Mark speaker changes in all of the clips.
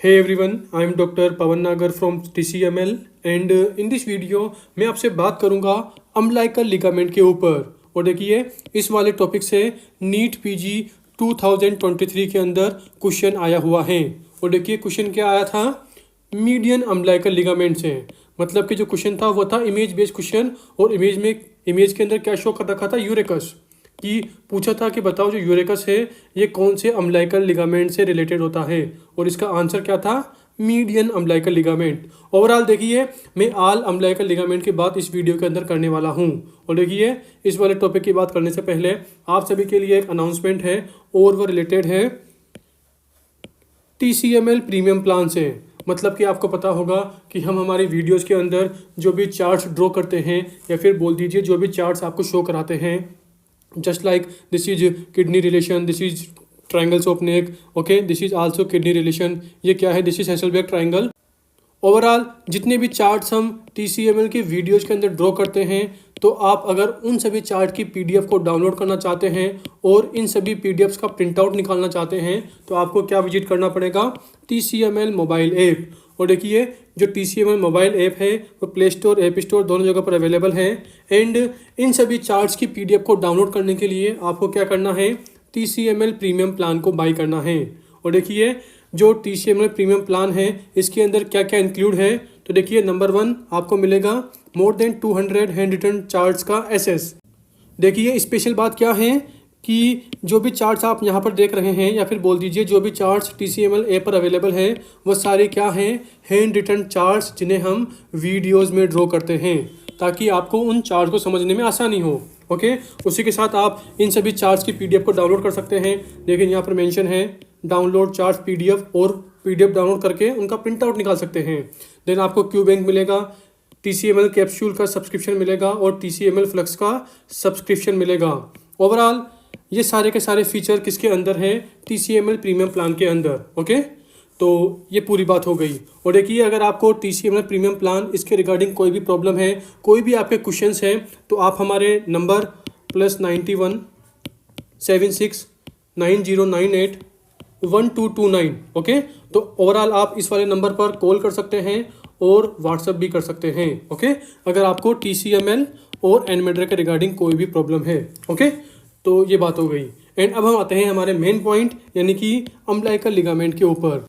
Speaker 1: Hey everyone, I am Dr. Pawan Nagar from TCML and in this video मैं आपसे बात करूंगा umbilical ligament के ऊपर। और देखिए इस वाले टॉपिक से नीट पीजी 2023 के अंदर क्वेश्चन आया हुआ है। और देखिए क्वेश्चन क्या आया था, मीडियन अम्बिलिकल लिगामेंट से। मतलब कि जो क्वेश्चन था वो था इमेज बेस्ड क्वेश्चन, और इमेज के अंदर क्या शो कर रखा था, यूरेकस कि पूछा था कि बताओ जो यूरेकस है ये कौन से अम्बिलिकल लिगामेंट से रिलेटेड होता है। और इसका आंसर क्या था, मीडियन अम्बिलिकल लिगामेंट। ओवरऑल देखिए मैं ऑल अम्बिलिकल लिगामेंट की बात इस वीडियो के अंदर करने वाला हूं। और देखिए इस वाले टॉपिक की बात करने से पहले आप सभी के लिए एक अनाउंसमेंट है और वो रिलेटेड है TCML प्रीमियम प्लान से। मतलब कि आपको पता होगा कि हम हमारी वीडियोस के अंदर जो भी चार्ट्स ड्रॉ करते हैं या फिर बोल दीजिए जो भी चार्ट्स आपको शो कराते हैं, just like this is kidney relation, this is triangles of neck, okay, this is also kidney relation, ये क्या है, this is Hasselbalch triangle। Overall जितने भी चार्ट्स हम TCML के वीडियोज के अंदर ड्रॉ करते हैं, तो आप अगर उन सभी चार्ट की PDF को डाउनलोड करना चाहते हैं और इन सभी PDFs का प्रिंट आउट निकालना चाहते हैं तो आपको क्या विजिट करना पड़ेगा, TCML मोबाइल ऐप। और देखिए जो TCML मोबाइल ऐप है वो प्ले स्टोर, ऐप स्टोर दोनों जगह पर अवेलेबल है। एंड इन सभी चार्ट्स की PDF को डाउनलोड करने के लिए आपको क्या करना है, TCML प्रीमियम प्लान को बाई करना है। और देखिए जो TCML प्रीमियम प्लान है इसके अंदर क्या क्या इंक्लूड है, तो देखिए नंबर 1 आपको मिलेगा more than 200 hand written charts का एसेस। देखिए स्पेशल बात क्या है कि जो भी चार्ट्स आप यहाँ पर देख रहे हैं या फिर बोल दीजिए जो भी चार्ट्स TCML ऐप पर अवेलेबल है वो सारे क्या हैं, हैंड रिटन चार्ट्स जिन्हें हम वीडियोज़ में ड्रॉ करते हैं ताकि आपको उन चार्ट्स को समझने में आसानी हो। ओके, उसी के साथ आप इन सभी चार्ट्स की PDF को डाउनलोड कर सकते हैं। लेकिन यहाँ पर मेंशन है डाउनलोड चार्ट PDF, और PDF डाउनलोड करके उनका प्रिंट आउट निकाल सकते हैं। देन आपको क्यू बैंक मिलेगा, TCML कैप्सूल का सब्सक्रिप्शन मिलेगा और TCML फ्लक्स का सब्सक्रिप्शन मिलेगा। ओवरऑल ये सारे के सारे फीचर किसके अंदर हैं, TCML प्रीमियम प्लान के अंदर। ओके, तो ये पूरी बात हो गई। और देखिए अगर आपको TCML प्रीमियम प्लान इसके रिगार्डिंग कोई भी प्रॉब्लम है, कोई भी आपके क्वेश्चंस हैं, तो आप हमारे नंबर +91 76 9098 1229, ओके, तो ओवरऑल आप इस वाले नंबर पर कॉल कर सकते हैं और व्हाट्सअप भी कर सकते हैं। ओके, अगर आपको TCML और एनमेड्रा के रिगार्डिंग कोई भी प्रॉब्लम है। ओके, तो ये बात हो गई। एंड अब हम आते हैं हमारे मेन पॉइंट यानी कि अम्बिलिकल लिगामेंट के ऊपर।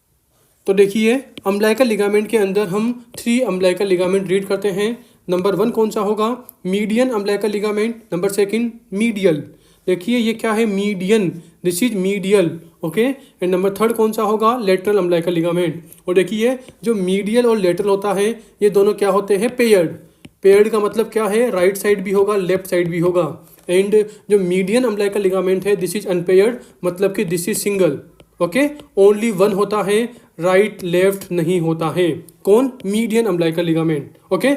Speaker 1: तो देखिए अम्बिलिकल लिगामेंट के अंदर हम 3 अम्बिलिकल लिगामेंट रीड करते हैं। नंबर 1 कौन सा होगा, median umbilical ligament. Number 2 medial, देखिए ये क्या है, median, this is medial. Okay, and number 3 कौन सा होगा, लेटरल अम्बिलिकल लिगामेंट। और देखिए जो मीडियल और लेटरल होता है ये दोनों क्या होते हैं, पेयर्ड। पेयर्ड का मतलब क्या है, राइट साइड भी होगा लेफ्ट साइड भी होगा। एंड जो मीडियन अम्बिलिकल लिगामेंट है दिस इज अनपेयर्ड, मतलब कि this is single. Okay, only 1 होता है, राइट लेफ्ट नहीं होता है। कौन, median umbilical ligament. Okay,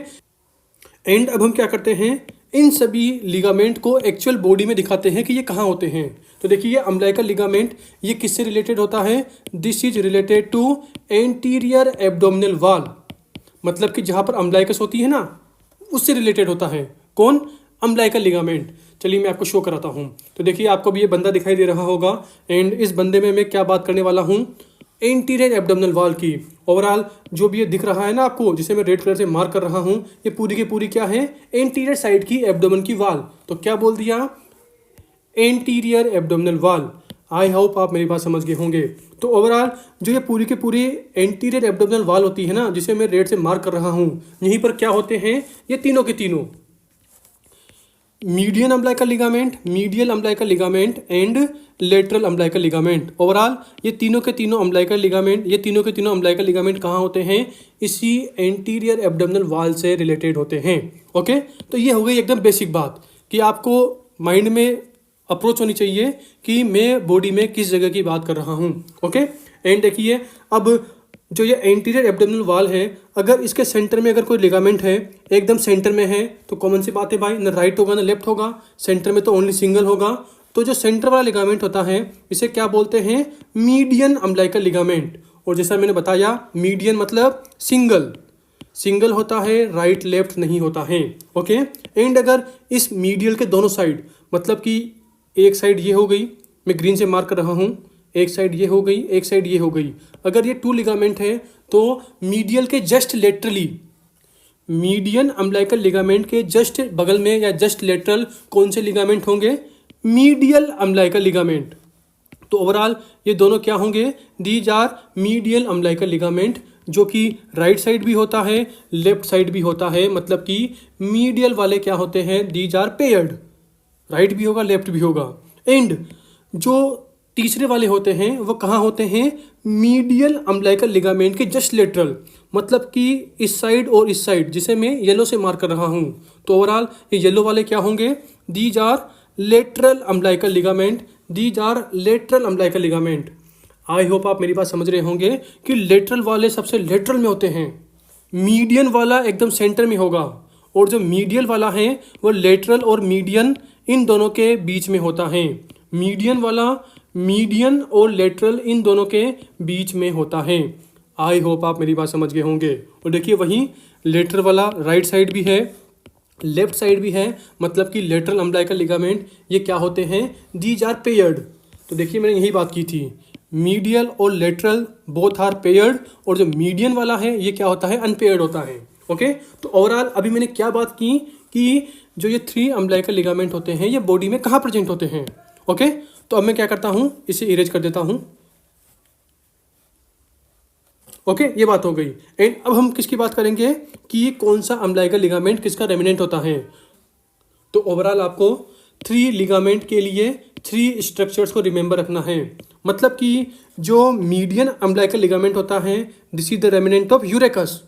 Speaker 1: and अब हम क्या करते हैं, इन सभी लिगामेंट को एक्चुअल बॉडी में दिखाते हैं कि ये कहाँ होते हैं। तो देखिए ये अम्बिलिकल लिगामेंट ये किससे रिलेटेड होता है, this is related to anterior abdominal wall, मतलब कि जहाँ पर अम्बिलिकस होती है ना उससे रिलेटेड होता है। कौन, अम्बिलिकल लिगामेंट। चलिए मैं आपको शो कराता हूँ। तो देखिए आपको भी ये बंदा दिखाई दे रहा होगा, एंड इस बंदे में मैं क्या बात करने वाला हूँ, एंटीरियर एब्डोमिनल वॉल की। ओवरऑल जो भी ये दिख रहा है ना आपको, जिसे मैं रेड कलर से मार्क कर रहा हूँ, ये पूरी की पूरी क्या है, एंटीरियर साइड की एब्डोमेन की वॉल। तो क्या बोल दिया, एंटीरियर एब्डोमिनल वॉल। आई होप आप मेरी बात समझ गए होंगे। तो ओवरऑल जो ये पूरी की पूरी एंटीरियर एब्डोमिनल वॉल होती है ना, जिसे मैं रेड से मार्क कर रहा हूँ, यहीं पर क्या होते हैं, ये तीनों के तीनों median umbilical ligament, medial umbilical ligament and lateral umbilical ligament. Overall ये तीनों के तीनों अम्बिलिकल लिगामेंट, ये तीनों के तीनों अम्बिलिकल लिगामेंट कहाँ होते हैं, इसी एंटीरियर एब्डोमिनल वॉल से रिलेटेड होते हैं। ओके, तो ये हो गई एकदम बेसिक बात कि आपको माइंड में अप्रोच होनी चाहिए कि मैं बॉडी में किस जगह की बात कर रहा हूँ। ओके, एंड देखिए अब जो ये एंटीरियर एब्डोमिनल वॉल है, अगर इसके सेंटर में अगर कोई लिगामेंट है, एकदम सेंटर में है, तो कॉमन सी बात है भाई, ना राइट होगा ना लेफ्ट होगा, सेंटर में तो ओनली सिंगल होगा। तो जो सेंटर वाला लिगामेंट होता है इसे क्या बोलते हैं, मीडियन अम्बिलिकल लिगामेंट। और जैसा मैंने बताया मीडियन मतलब सिंगल, सिंगल होता है, राइट लेफ्ट नहीं होता है। ओके, एंड अगर इस मीडियल के दोनों साइड, मतलब कि एक साइड ये हो गई, मैं ग्रीन से मार्क कर रहा हूँ, एक साइड ये हो गई, एक साइड ये हो गई। अगर ये 2 लिगामेंट है तो मीडियल के just laterally, median umbilical ligament के जस्ट बगल में या जस्ट लेटरल कौन से लिगामेंट होंगे? Medial umbilical ligament. तो ओवरऑल ये दोनों क्या होंगे? These are medial umbilical ligament, जो कि राइट साइड भी होता है, लेफ्ट साइड भी होता है। मतलब कि मीडियल वाले क्या होते हैं? दीज आर पेयर्ड, राइट भी होगा, लेफ्ट भी होगा। एंड जो तीसरे वाले होते हैं वो कहाँ होते हैं? मीडियल अम्बिलिकल लिगामेंट के जस्ट लेटरल, मतलब कि इस साइड और इस साइड, जिसे मैं येलो से मार्क कर रहा हूँ। तो ओवरऑल ये येलो वाले क्या होंगे? These are lateral umbilical ligament, these are lateral umbilical ligament. I hope आप मेरी बात समझ रहे होंगे कि लेटरल वाले सबसे लेटरल में होते हैं, मीडियन वाला एकदम सेंटर में होगा, और जो मीडियल वाला है वो लेटरल और मीडियन इन दोनों के बीच में होता है। मीडियन वाला मीडियन और लेटरल इन दोनों के बीच में होता है। आई होप आप मेरी बात समझ गए होंगे। और देखिए वहीं लेटरल वाला राइट साइड भी है, लेफ्ट साइड भी है, मतलब कि लेटरल अम्बिलिकल लिगामेंट ये क्या होते हैं? These are paired. तो देखिए मैंने यही बात की थी, मीडियल और लेटरल बोथ आर पेयर्ड, और जो मीडियन वाला है ये क्या होता है? अनपेयर्ड होता है। ओके, तो ओवरऑल अभी मैंने क्या बात की कि जो ये 3 अम्बिलिकल लिगामेंट होते हैं ये बॉडी में कहाँ प्रेजेंट होते हैं। ओके, तो अब मैं क्या करता हूँ, इसे इरेज कर देता हूँ। ओके, ये बात हो गई। एंड अब हम किसकी बात करेंगे कि कौन सा अम्बिलिकल लिगामेंट किसका रेमिनेंट होता है। तो ओवरऑल आपको 3 लिगामेंट के लिए 3 स्ट्रक्चर्स को रिमेंबर रखना है। मतलब कि जो मीडियन अम्बिलिकल लिगामेंट होता है this is the remnant of urachus.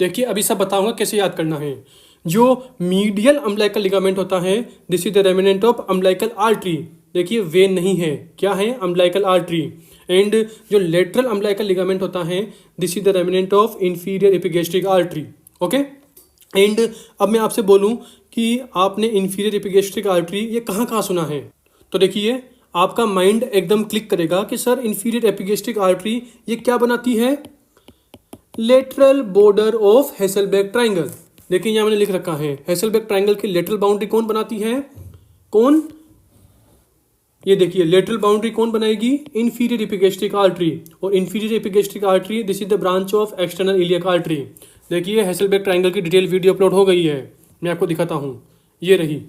Speaker 1: देखिए अभी सब बताऊंगा कैसे याद करना है। जो मीडियल अम्बिलिकल लिगामेंट होता है this is the remnant of umbilical artery. देखिए वेन नहीं है, क्या है? Umbilical artery. एंड जो लेटरल अम्बिलिकल लिगामेंट होता है this is the remnant of inferior epigastric artery. Okay, and अब मैं आपसे बोलूं कि आपने इंफीरियर एपिगैस्ट्रिक आर्टरी ये कहाँ कहाँ सुना है, तो देखिए आपका माइंड एकदम क्लिक करेगा कि सर इंफीरियर एपिगैस्ट्रिक आर्टरी ये क्या बनाती है? Lateral border of Hesselbach triangle. देखिए यहाँ मैंने लिख रखा है हेसलबर्ग ट्राइंगल की लेटरल बाउंड्री कौन बनाती है? कौन? ये देखिए लेटरल बाउंड्री कौन बनाएगी? Inferior epigastric artery. और inferior epigastric artery this is the branch of external iliac artery. देखिए हेसलबर्ग ट्राइंगल की डिटेल वीडियो अपलोड हो गई है, मैं आपको दिखाता हूँ। ये रही,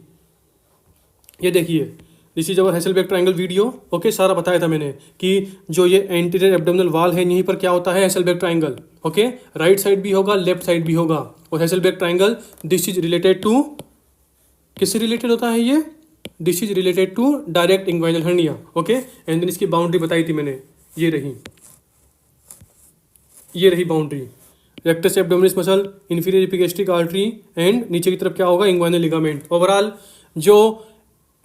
Speaker 1: ये देखिए this is our Hesselbach triangle video. Okay, सारा बताया था मैंने कि जो ये एंटीरियर एब्डोमिनल वॉल है यहीं पर क्या होता है? Hesselbach triangle. Okay, right side भी होगा, लेफ्ट साइड भी होगा। और Hesselbach triangle this is related to, किससे रिलेटेड होता है ये? This is related to direct inguinal hernia. Okay, and then इसकी बाउंड्री बताई थी मैंने, ये रही, ये रही boundary. Rectus abdominis muscle, inferior epigastric artery, and नीचे की तरफ क्या होगा? Inguinal ligament. ओवरऑल जो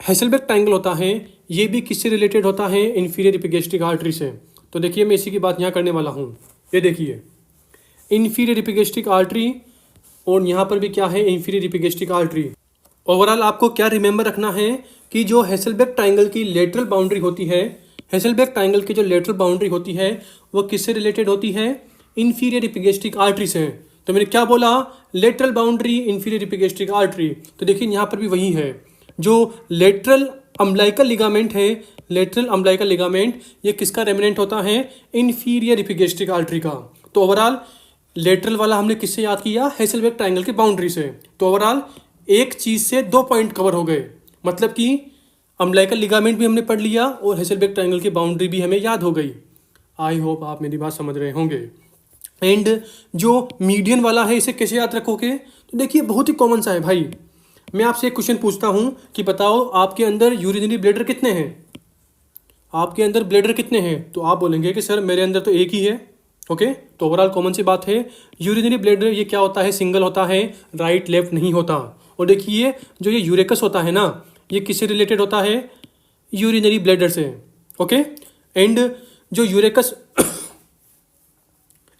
Speaker 1: हेसलबर्ग ट्राइंगल होता है ये भी किससे रिलेटेड होता है? इंफीरियर एपिगैस्ट्रिक आर्टरी से। तो देखिए मैं इसी की बात यहाँ करने वाला हूँ। ये देखिए इंफीरियर एपिगैस्ट्रिक आर्टरी, और यहाँ पर भी क्या है? Inferior epigastric artery. ओवरऑल आपको क्या रिमेंबर रखना है कि जो हेसलबर्ग ट्राइंगल की लेटरल बाउंड्री होती है, हेसलबर्ग ट्राइंगल की जो लेटरल बाउंड्री होती है वो किससे रिलेटेड होती है? इंफीरियर एपिगैस्ट्रिक आर्टरी से। तो मैंने क्या बोला? Lateral boundary inferior epigastric artery. तो देखिए यहाँ पर भी वही है, जो लेटरल अम्बिलिकल लिगामेंट है, लेटरल अम्बिलिकल लिगामेंट ये किसका रेमिनेंट होता है? इंफीरियर एपिगैस्ट्रिक आर्टरी का। तो ओवरऑल लेटरल वाला हमने किससे याद किया? हेसलबर्ग ट्राइंगल की बाउंड्री से। तो ओवरऑल एक चीज से 2 पॉइंट कवर हो गए, मतलब कि अम्बिलिकल लिगामेंट भी हमने पढ़ लिया और हेसलबर्ग ट्राइंगल की बाउंड्री भी हमें याद हो गई। आई होप आप मेरी बात समझ रहे होंगे। एंड जो मीडियन वाला है इसे कैसे याद रखोगे? तो देखिए बहुत ही कॉमन सा है भाई। मैं आपसे एक क्वेश्चन पूछता हूँ कि बताओ आपके अंदर यूरिनरी ब्लैडर कितने हैं? आपके अंदर ब्लैडर कितने हैं? तो आप बोलेंगे कि सर मेरे अंदर तो एक ही है। ओके, तो ओवरऑल कॉमन सी बात है, यूरिनरी ब्लैडर ये क्या होता है? सिंगल होता है, राइट लेफ्ट नहीं होता। और देखिए जो ये यूरेकस होता है ना, ये किससे रिलेटेड होता है? यूरिनरी ब्लैडर से। ओके, एंड जो यूरेकस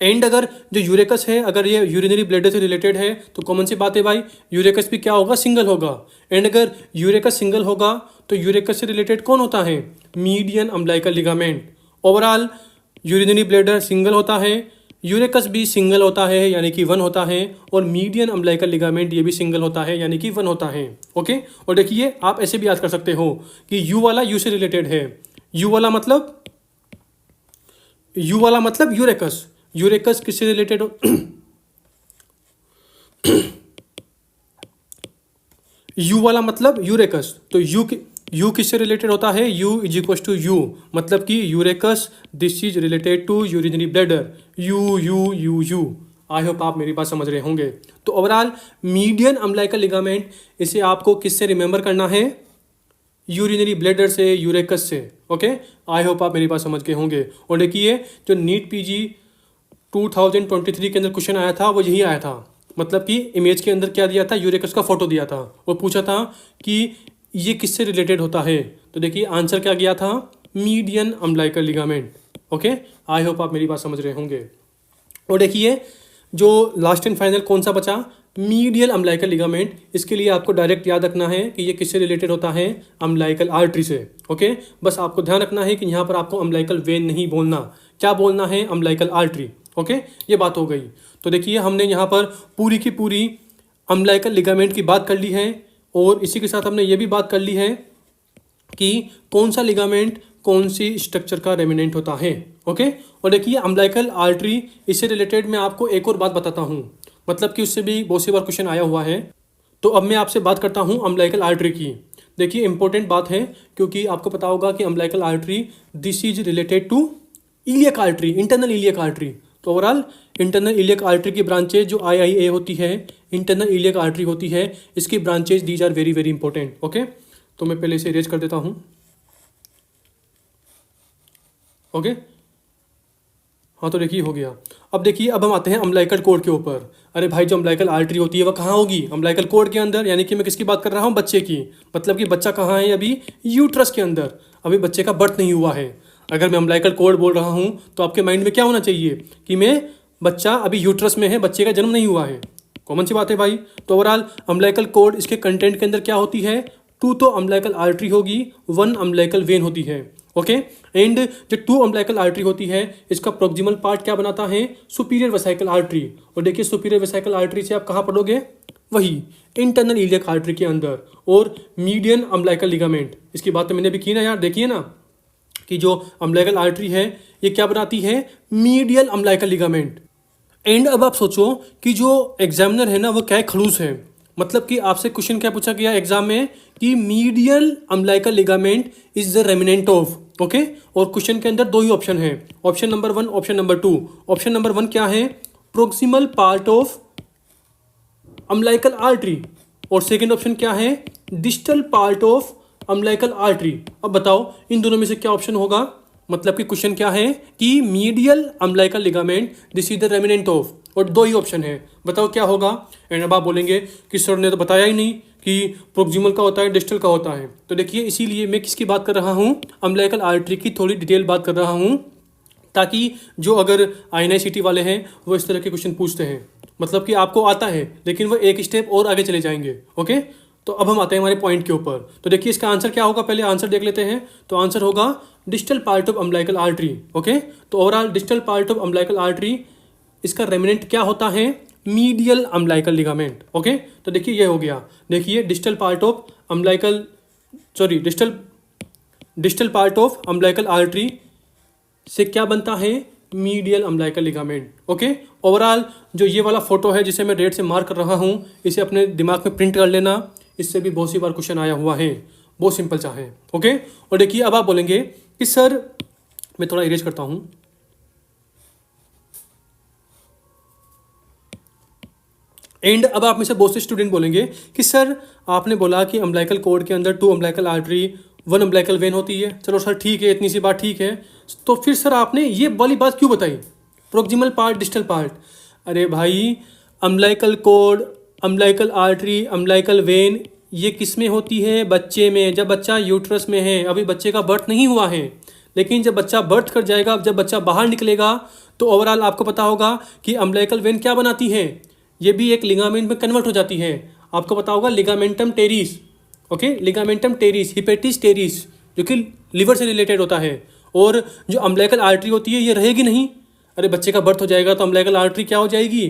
Speaker 1: एंड अगर जो यूरेकस है अगर ये यूरिनरी ब्लैडर से रिलेटेड है तो कॉमन सी बात है भाई, यूरेकस भी क्या होगा? सिंगल होगा। एंड अगर यूरेकस सिंगल होगा तो यूरेकस से रिलेटेड कौन होता है? Median umbilical ligament. Overall urinary bladder single होता है, यूरेकस भी सिंगल होता है यानी कि 1 होता है, और मीडियन अम्बिलिकल लिगामेंट ये भी सिंगल होता है यानी कि 1 होता है। ओके, और देखिए आप ऐसे भी याद कर सकते हो कि यू वाला यू से रिलेटेड है। यू वाला मतलब यू वाला मतलब यूरेकस। यूरेकस किससे रिलेटेड हो यू वाला मतलब यूरेकस, तो यू किससे रिलेटेड होता है? U is equal to U, मतलब कि urachus this is related to urinary bladder. U U U U. I hope आप मेरी बात समझ रहे होंगे। तो ओवरऑल मीडियन अम्बिलिकल लिगामेंट, इसे आपको किससे रिमेंबर करना है? यूरिनरी ब्लैडर से, यूरेकस से। ओके, आई होप आप मेरी बात समझ गए होंगे। और देखिए जो नीट पीजी 2023 के अंदर क्वेश्चन आया था वो यही आया था, मतलब कि इमेज के अंदर क्या दिया था? यूरेकस का फोटो दिया था और पूछा था कि ये किससे रिलेटेड होता है। तो देखिए आंसर क्या गया था? Median umbilical ligament. ओके, आई होप आप मेरी बात समझ रहे होंगे। और देखिए जो लास्ट एंड फाइनल कौन सा बचा? Medial umbilical ligament. इसके लिए आपको डायरेक्ट याद रखना है कि ये किससे रिलेटेड होता है? अम्बिलिकल आर्टरी से। ओके, बस आपको ध्यान रखना है कि यहाँ पर आपको अम्बिलिकल वेन नहीं बोलना, क्या बोलना है? Umbilical artery. ओके, ये बात हो गई। तो देखिए हमने यहाँ पर पूरी की पूरी अम्बिलिकल लिगामेंट की बात कर ली है, और इसी के साथ हमने ये भी बात कर ली है कि कौन सा लिगामेंट कौन सी स्ट्रक्चर का रेमिनेंट होता है। ओके, और देखिए अम्बिलिकल आर्टरी, इससे रिलेटेड मैं आपको एक और बात बताता हूँ, मतलब कि उससे भी बहुत सी बार क्वेश्चन आया हुआ है। तो अब मैं आपसे बात करता हूँ अम्बिलिकल आर्टरी की। देखिए इंपॉर्टेंट बात है, क्योंकि आपको पता होगा कि umbilical artery this is related to iliac artery, internal iliac artery. तो ओवरऑल इंटरनल इलियक आर्टरी की ब्रांचेज जो IIA होती है, इंटरनल इलियक आर्टरी होती है, इसकी branches these are very very important. Okay, तो मैं पहले इसे इरेज कर देता हूँ। ओके, हाँ तो देखिए हो गया। अब देखिए अब हम आते हैं अम्बिलिकल कॉर्ड के ऊपर। अरे भाई जो अम्बिलिकल आर्टरी होती है वह कहाँ होगी? अम्बिलिकल कॉर्ड के अंदर, यानी कि मैं किसकी बात कर रहा हूँ? बच्चे की। मतलब कि बच्चा कहाँ है अभी? यूट्रस के अंदर। अभी बच्चे का बर्थ नहीं हुआ है। अगर मैं अम्बिलिकल कॉर्ड बोल रहा हूँ तो आपके माइंड में क्या होना चाहिए कि मैं बच्चा अभी यूट्रस में है, बच्चे का जन्म नहीं हुआ है। कॉमन सी बात है भाई। तो ओवरऑल अम्बिलिकल कॉर्ड, इसके कंटेंट के अंदर क्या होती है? 2 तो अम्बिलिकल आर्टरी होगी, 1 अम्बिलिकल वेन होती है। ओके, एंड जो 2 अम्बिलिकल आर्टरी होती है, इसका प्रोक्सिमल पार्ट क्या बनाता है? Superior vesicle artery. और देखिए सुपीरियर वेसिकल आर्टरी से आप कहाँ पढ़ोगे? वही इंटरनल इलियक आर्टरी के अंदर। और मीडियन अम्बिलिकल लिगामेंट, इसकी बात तो मैंने भी की ना यार। देखिए ना कि जो अम्बिलिकल आर्टरी है ये क्या बनाती है? Medial umbilical ligament. एंड अब आप सोचो कि जो एग्जामिनर है ना वो क्या खड़ूस है, मतलब कि आपसे क्वेश्चन क्या पूछा गया एग्जाम में कि medial umbilical ligament is the remnant of. Okay, और क्वेश्चन के अंदर 2 ही ऑप्शन है, option number 1, option number 2। Option number 1 क्या है? Proximal part of umbilical artery, और सेकंड ऑप्शन क्या है? Distal part of umbilical artery. अब बताओ इन दोनों में से क्या ऑप्शन होगा? मतलब कि क्वेश्चन क्या है कि medial umbilical ligament this is the remnant of, और 2 ही ऑप्शन है, बताओ क्या होगा? एंड अब आप बोलेंगे कि सर ने तो बताया ही नहीं कि प्रोक्सिमल का होता है, डिस्टल का होता है। तो देखिए इसीलिए मैं किसकी बात कर रहा हूँ? अम्बिलिकल आर्टरी की थोड़ी डिटेल बात कर रहा हूँ, ताकि जो अगर INI-CT वाले हैं वो इस तरह के क्वेश्चन पूछते हैं, मतलब कि आपको आता है लेकिन वो एक स्टेप और आगे चले जाएंगे। ओके, तो अब हम आते हैं हमारे पॉइंट के ऊपर। तो देखिए इसका आंसर क्या होगा, पहले आंसर देख लेते हैं। तो आंसर होगा distal part of umbilical artery. Okay, तो overall distal part of umbilical artery, इसका रेमिनेंट क्या होता है? Medial umbilical ligament. ओके, तो देखिए ये हो गया। देखिए distal part of umbilical, sorry distal part of umbilical artery से क्या बनता है? Medial umbilical ligament. Okay, overall जो ये वाला फोटो है जिसे मैं रेड से मार्क कर रहा हूँ, इसे अपने दिमाग में प्रिंट कर लेना, इससे भी बहुत सी बार क्वेश्चन आया हुआ है, बहुत सिंपल सा है। ओके, और देखिए अब आप बोलेंगे कि सर, मैं थोड़ा इरेज करता हूँ। एंड अब आप में से बहुत से स्टूडेंट बोलेंगे कि सर आपने बोला कि अम्बिलिकल कॉर्ड के अंदर 2 अम्बिलिकल आर्टरी, 1 अम्बिलिकल वेन होती है। चलो सर ठीक है, इतनी सी बात ठीक है, तो फिर सर आपने ये वाली बात क्यों बताई? Proximal part, distal part. अरे भाई umbilical cord, umbilical artery, umbilical vein ये किस में होती है? बच्चे में, जब बच्चा यूट्रस में है, अभी बच्चे का बर्थ नहीं हुआ है। लेकिन जब बच्चा बर्थ कर जाएगा, जब बच्चा बाहर निकलेगा, तो ओवरऑल आपको पता होगा कि अम्बिलिकल वेन क्या बनाती है? ये भी एक लिगामेंट में कन्वर्ट हो जाती है। आपको पता होगा ligamentum teres. Okay, ligamentum teres, hepatis teres, जो कि लिवर से रिलेटेड होता है। और जो अम्बिलिकल आर्टरी होती है ये रहेगी नहीं। अरे बच्चे का बर्थ हो जाएगा तो अम्बिलिकल आर्टरी क्या हो जाएगी?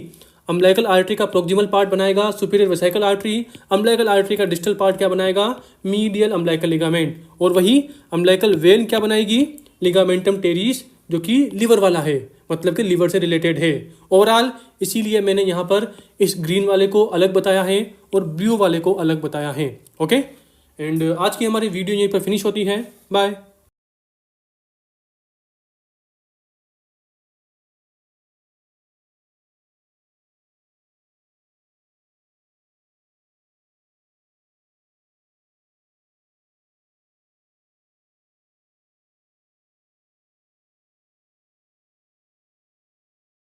Speaker 1: अम्बिलिकल आर्टरी का प्रोक्सिमल पार्ट बनाएगा superior vesicle artery. Umbilical artery का डिस्टल पार्ट क्या बनाएगा? Medial umbilical ligament. और वही अम्बिलिकल वेन क्या बनाएगी? लिगामेंटम टेरिस जो कि लीवर वाला है, मतलब कि लीवर से रिलेटेड है ओवरऑल। इसीलिए मैंने यहाँ पर इस ग्रीन वाले को अलग बताया है और ब्लू वाले को अलग बताया है। ओके, एंड आज की हमारी वीडियो यहीं पर फिनिश होती है। बाय।